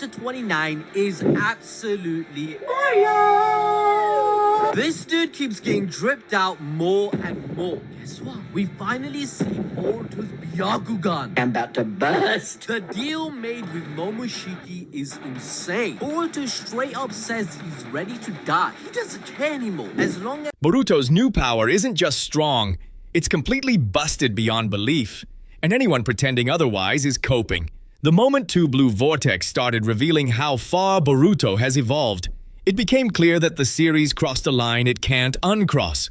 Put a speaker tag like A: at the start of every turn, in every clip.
A: Chapter 29 is absolutely fire! This dude keeps getting dripped out more and more. Guess what? We finally see Boruto's Byakugan.
B: I'm about to burst.
A: The deal made with Momoshiki is insane. Boruto straight up says he's ready to die. He doesn't care anymore. As long as
C: Boruto's new power isn't just strong, it's completely busted beyond belief. And anyone pretending otherwise is coping. The moment Two Blue Vortex started revealing how far Boruto has evolved, it became clear that the series crossed a line it can't uncross.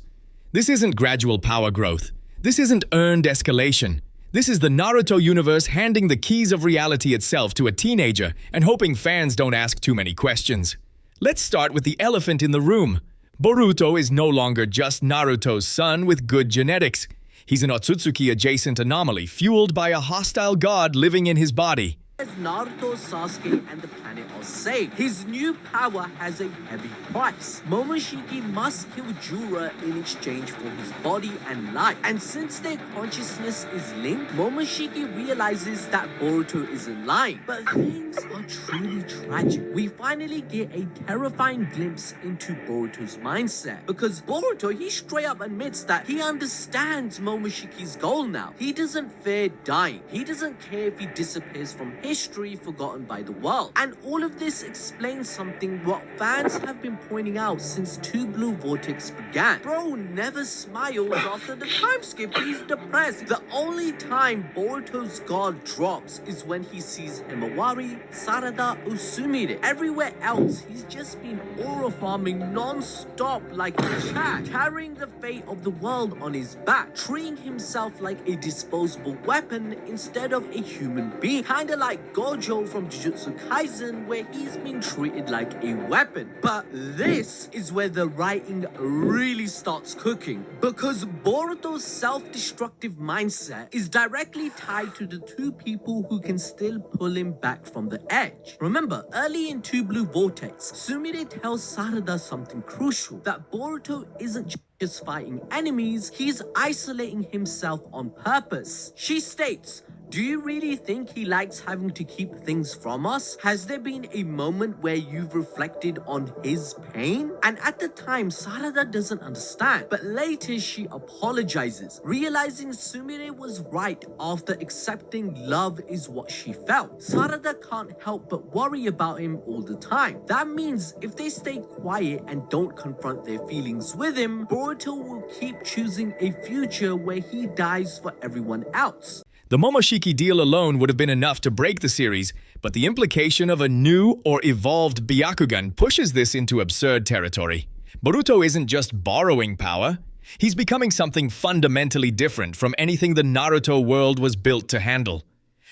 C: This isn't gradual power growth. This isn't earned escalation. This is the Naruto universe handing the keys of reality itself to a teenager and hoping fans don't ask too many questions. Let's start with the elephant in the room. Boruto is no longer just Naruto's son with good genetics. He's an Otsutsuki-adjacent anomaly fueled by a hostile god living in his body.
A: Naruto, Sasuke, and the planet are saved, his new power has a heavy price. Momoshiki must kill Jura in exchange for his body and life. And since their consciousness is linked, Momoshiki realizes that Boruto isn't lying. But things are truly tragic. We finally get a terrifying glimpse into Boruto's mindset. Because Boruto, he straight up admits that he understands Momoshiki's goal now. He doesn't fear dying. He doesn't care if he disappears from history forgotten by the world. And all of this explains something what fans have been pointing out since Two Blue Vortex began. Bro never smiles after the time skip. He's depressed. The only time Boruto's guard drops is when he sees Himawari, Sarada, or Sumire. Everywhere else, he's just been aura farming non-stop like a chat, carrying the fate of the world on his back, treating himself like a disposable weapon instead of a human being. Kinda like Gojo from Jujutsu Kaisen, where he's been treated like a weapon. But this is where the writing really starts cooking, because Boruto's self-destructive mindset is directly tied to the two people who can still pull him back from the edge. Remember, early in Two Blue Vortex, Sumire tells Sarada something crucial, that Boruto isn't just fighting enemies, he's isolating himself on purpose. She states, "Do you really think he likes having to keep things from us? Has there been a moment where you've reflected on his pain?" And at the time, Sarada doesn't understand, but later she apologizes, realizing Sumire was right after accepting love is what she felt. Sarada can't help but worry about him all the time. That means if they stay quiet and don't confront their feelings with him, Boruto will keep choosing a future where he dies for everyone else.
C: The Momoshiki deal alone would have been enough to break the series, but the implication of a new or evolved Byakugan pushes this into absurd territory. Boruto isn't just borrowing power, he's becoming something fundamentally different from anything the Naruto world was built to handle.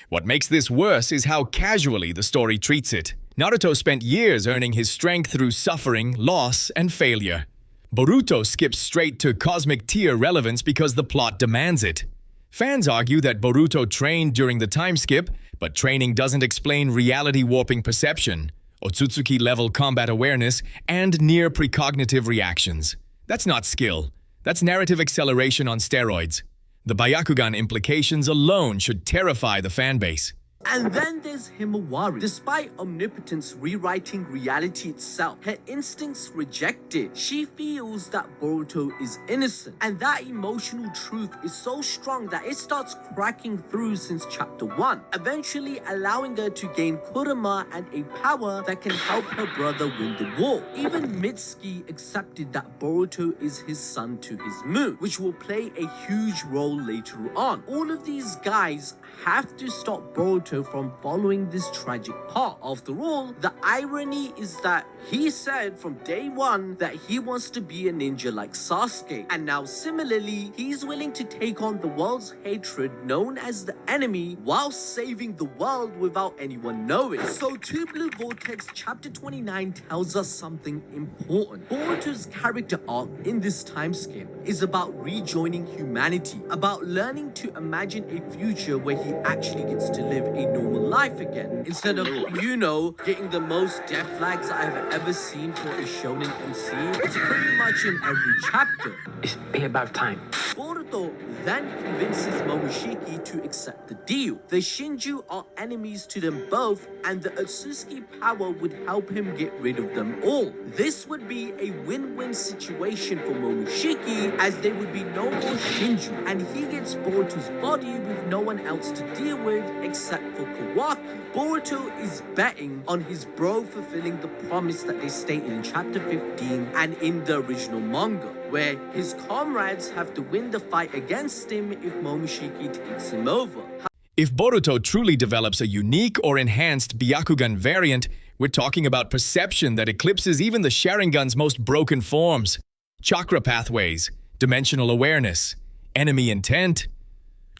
C: What makes this worse is how casually the story treats it. Naruto spent years earning his strength through suffering, loss, and failure. Boruto skips straight to cosmic tier relevance because the plot demands it. Fans argue that Boruto trained during the time skip, but training doesn't explain reality-warping perception, Otsutsuki-level combat awareness, and near precognitive reactions. That's not skill. That's narrative acceleration on steroids. The Byakugan implications alone should terrify the fanbase.
A: And then there's Himawari. Despite omnipotence rewriting reality itself, her instincts reject it. She feels that Boruto is innocent, and that emotional truth is so strong that it starts cracking through since chapter 1, eventually allowing her to gain Kurama and a power that can help her brother win the war. Even Mitsuki accepted that Boruto is his son to his moon, which will play a huge role later on. All of these guys have to stop Boruto from following this tragic path. After all, the irony is that he said from day one that he wants to be a ninja like Sasuke, and now similarly, he's willing to take on the world's hatred known as the enemy while saving the world without anyone knowing. So Two Blue Vortex chapter 29 tells us something important. Boruto's character arc in this time skip is about rejoining humanity, about learning to imagine a future where he actually gets to live a normal life again, instead of, getting the most death flags I've ever seen for a shonen MC. It's pretty much in every chapter.
B: It's about time.
A: Boruto Boruto then convinces Momoshiki to accept the deal. The Shinju are enemies to them both, and the Otsutsuki power would help him get rid of them all. This would be a win-win situation for Momoshiki, as there would be no more Shinju, and he gets Boruto's body with no one else to deal with except for Kawaki. Boruto is betting on his bro fulfilling the promise that they stated in chapter 15 and in the original manga, where his comrades have to win the fight against him if Momoshiki takes him over.
C: If Boruto truly develops a unique or enhanced Byakugan variant, we're talking about perception that eclipses even the Sharingan's most broken forms. Chakra pathways, dimensional awareness, enemy intent.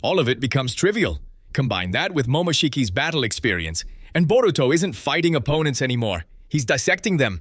C: All of it becomes trivial. Combine that with Momoshiki's battle experience, and Boruto isn't fighting opponents anymore. He's dissecting them.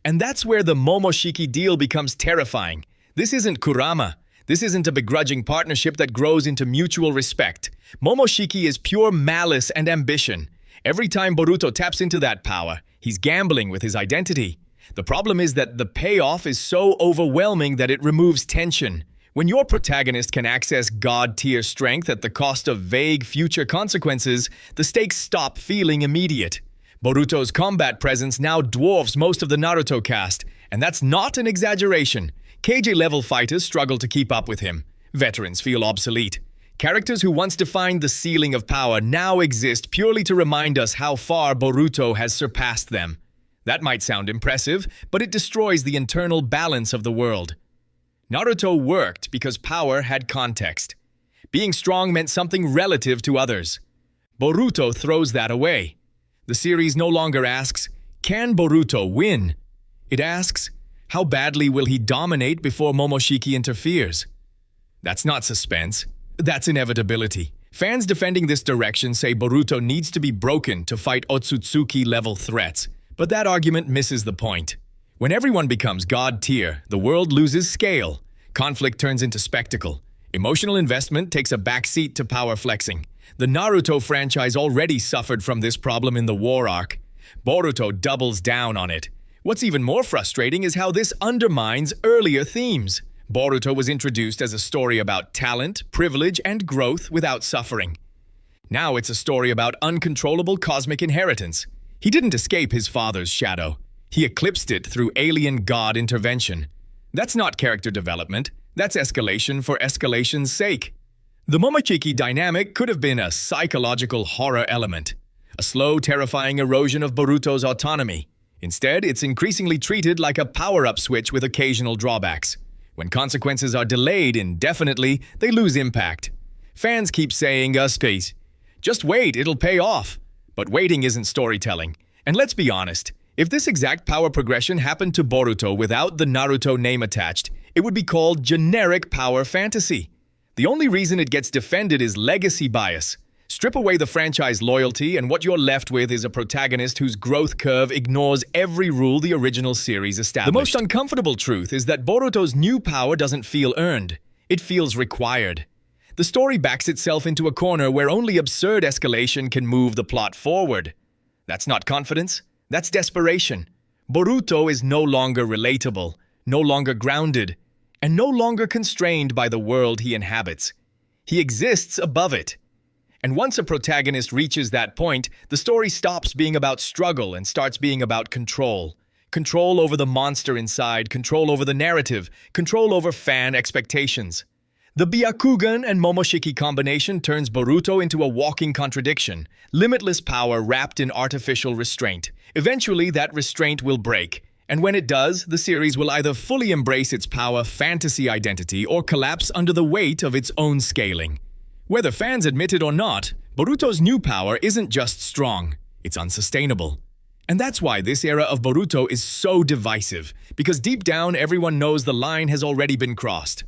C: And that's where the Momoshiki deal becomes terrifying. This isn't Kurama. This isn't a begrudging partnership that grows into mutual respect. Momoshiki is pure malice and ambition. Every time Boruto taps into that power, he's gambling with his identity. The problem is that the payoff is so overwhelming that it removes tension. When your protagonist can access god-tier strength at the cost of vague future consequences, the stakes stop feeling immediate. Boruto's combat presence now dwarfs most of the Naruto cast, and that's not an exaggeration. KJ-level fighters struggle to keep up with him. Veterans feel obsolete. Characters who once defined the ceiling of power now exist purely to remind us how far Boruto has surpassed them. That might sound impressive, but it destroys the internal balance of the world. Naruto worked because power had context. Being strong meant something relative to others. Boruto throws that away. The series no longer asks, can Boruto win? It asks, how badly will he dominate before Momoshiki interferes? That's not suspense. That's inevitability. Fans defending this direction say Boruto needs to be broken to fight Otsutsuki-level threats, but that argument misses the point. When everyone becomes god-tier, the world loses scale. Conflict turns into spectacle. Emotional investment takes a backseat to power flexing. The Naruto franchise already suffered from this problem in the war arc. Boruto doubles down on it. What's even more frustrating is how this undermines earlier themes. Boruto was introduced as a story about talent, privilege, and growth without suffering. Now it's a story about uncontrollable cosmic inheritance. He didn't escape his father's shadow. He eclipsed it through alien god intervention. That's not character development. That's escalation for escalation's sake. The Momoshiki dynamic could have been a psychological horror element, a slow, terrifying erosion of Boruto's autonomy. Instead, it's increasingly treated like a power-up switch with occasional drawbacks. When consequences are delayed indefinitely, they lose impact. Fans keep saying, "Space. Just wait, it'll pay off." But waiting isn't storytelling. And let's be honest, if this exact power progression happened to Boruto without the Naruto name attached, it would be called generic power fantasy. The only reason it gets defended is legacy bias. Strip away the franchise loyalty, and what you're left with is a protagonist whose growth curve ignores every rule the original series established. The most uncomfortable truth is that Boruto's new power doesn't feel earned. It feels required. The story backs itself into a corner where only absurd escalation can move the plot forward. That's not confidence. That's desperation. Boruto is no longer relatable, no longer grounded, and no longer constrained by the world he inhabits. He exists above it. And once a protagonist reaches that point, the story stops being about struggle and starts being about control. Control over the monster inside, control over the narrative, control over fan expectations. The Byakugan and Momoshiki combination turns Boruto into a walking contradiction, limitless power wrapped in artificial restraint. Eventually, that restraint will break, and when it does, the series will either fully embrace its power fantasy identity or collapse under the weight of its own scaling. Whether fans admit it or not, Boruto's new power isn't just strong, it's unsustainable. And that's why this era of Boruto is so divisive, because deep down everyone knows the line has already been crossed.